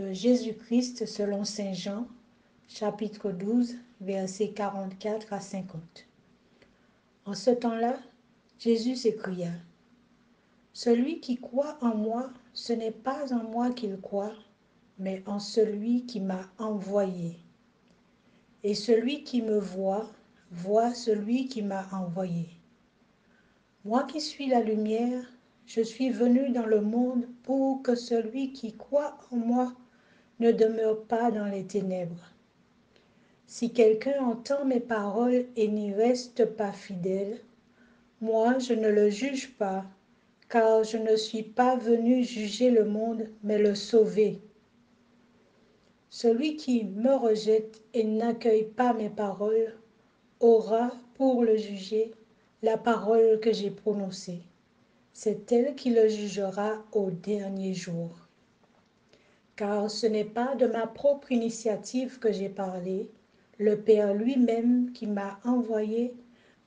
de Jésus-Christ selon Saint Jean, chapitre 12, versets 44 à 50. En ce temps-là, Jésus s'écria, « Celui qui croit en moi, ce n'est pas en moi qu'il croit, mais en celui qui m'a envoyé. Et celui qui me voit, voit celui qui m'a envoyé. Moi qui suis la lumière, je suis venu dans le monde pour que celui qui croit en moi ne demeure pas dans les ténèbres. Si quelqu'un entend mes paroles et n'y reste pas fidèle, moi je ne le juge pas, car je ne suis pas venu juger le monde, mais le sauver. Celui qui me rejette et n'accueille pas mes paroles aura pour le juger la parole que j'ai prononcée. C'est elle qui le jugera au dernier jour. Car ce n'est pas de ma propre initiative que j'ai parlé. Le Père lui-même qui m'a envoyé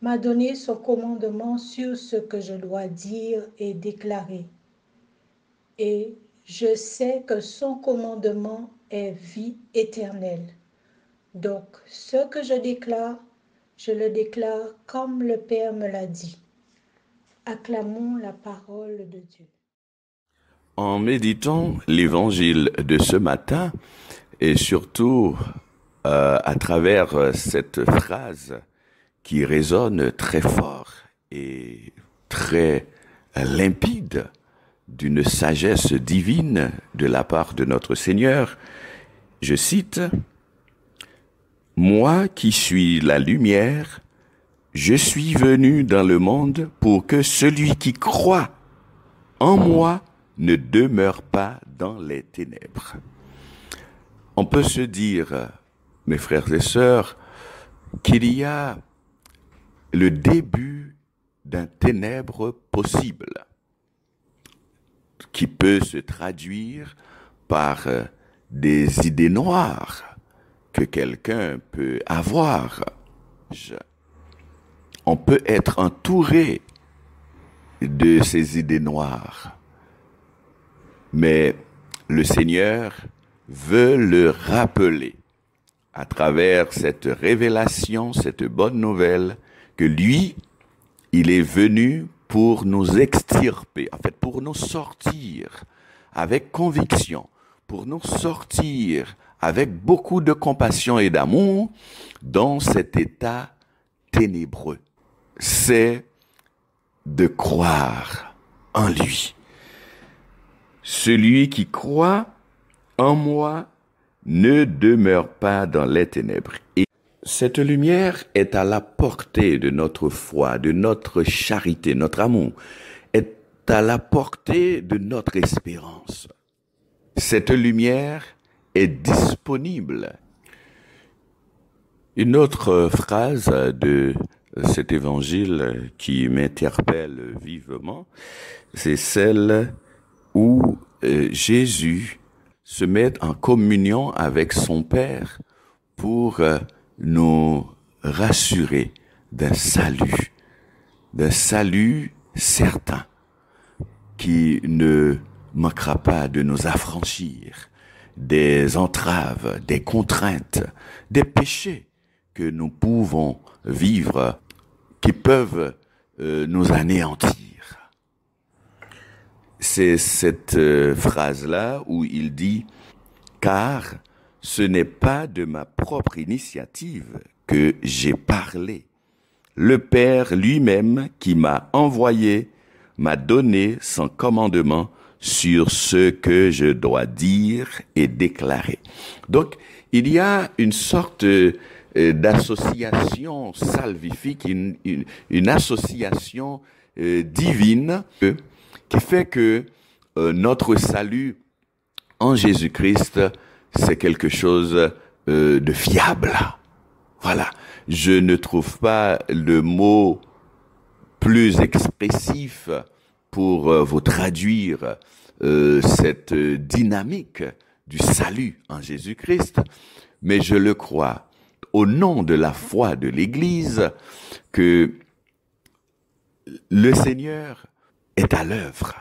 m'a donné son commandement sur ce que je dois dire et déclarer. Et je sais que son commandement est vie éternelle. Donc, ce que je le déclare comme le Père me l'a dit. Acclamons la parole de Dieu. En méditant l'évangile de ce matin, et surtout à travers cette phrase qui résonne très fort et très limpide d'une sagesse divine de la part de notre Seigneur, je cite, « Moi qui suis la lumière, je suis venu dans le monde pour que celui qui croit en moi ne demeure pas dans les ténèbres. » On peut se dire, mes frères et sœurs, qu'il y a le début d'un ténèbre possible qui peut se traduire par des idées noires que quelqu'un peut avoir. On peut être entouré de ces idées noires. Mais le Seigneur veut le rappeler à travers cette révélation, cette bonne nouvelle, que lui, il est venu pour nous extirper, en fait, pour nous sortir avec conviction, pour nous sortir avec beaucoup de compassion et d'amour dans cet état ténébreux. C'est de croire en lui. Celui qui croit en moi ne demeure pas dans les ténèbres. Et cette lumière est à la portée de notre foi, de notre charité, notre amour, est à la portée de notre espérance. Cette lumière est disponible. Une autre phrase de cet évangile qui m'interpelle vivement, c'est celle où Jésus se met en communion avec son Père pour nous rassurer d'un salut certain qui ne manquera pas de nous affranchir des entraves, des contraintes, des péchés que nous pouvons vivre, qui peuvent nous anéantir. C'est cette phrase-là où il dit « Car ce n'est pas de ma propre initiative que j'ai parlé. Le Père lui-même qui m'a envoyé m'a donné son commandement sur ce que je dois dire et déclarer. » Donc, il y a une sorte d'association salvifique, une association divine qui fait que notre salut en Jésus-Christ, c'est quelque chose de fiable. Voilà. Je ne trouve pas le mot plus expressif pour vous traduire cette dynamique du salut en Jésus-Christ, mais je le crois, au nom de la foi de l'Église, que le Seigneur est à l'œuvre.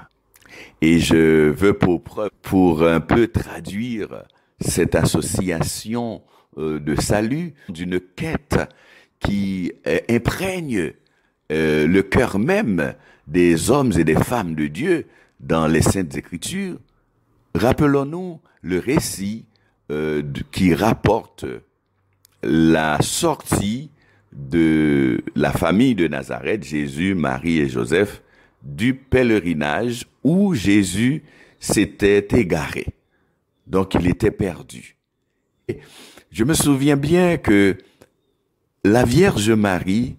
Et je veux pour un peu traduire cette association de salut, d'une quête qui imprègne le cœur même des hommes et des femmes de Dieu dans les Saintes Écritures. Rappelons-nous le récit qui rapporte la sortie de la famille de Nazareth, Jésus, Marie et Joseph, du pèlerinage où Jésus s'était égaré. Donc il était perdu. Et je me souviens bien que la Vierge Marie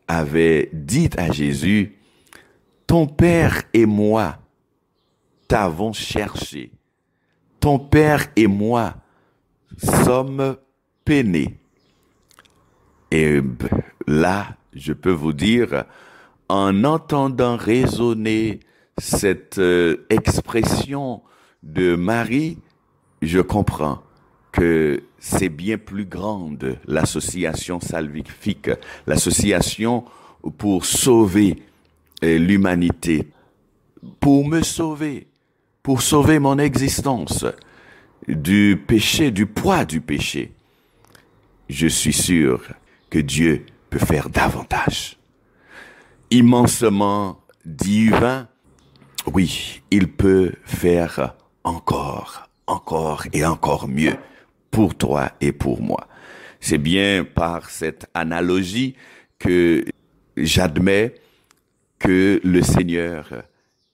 avait dit à Jésus, « Ton Père et moi t'avons cherché. Ton Père et moi sommes peinés. » Et là, je peux vous dire, en entendant résonner cette expression de Marie, je comprends que c'est bien plus grande l'association salvifique, l'association pour sauver l'humanité, pour me sauver, pour sauver mon existence du péché, du poids du péché. Je suis sûr que Dieu peut faire davantage. Immensement divin, oui, il peut faire encore et encore mieux pour toi et pour moi. C'est bien par cette analogie que j'admets que le Seigneur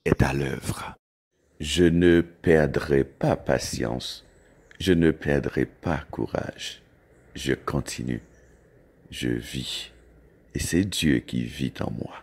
est à l'œuvre. Je ne perdrai pas patience, je ne perdrai pas courage. Je continue, je vis, et c'est Dieu qui vit en moi.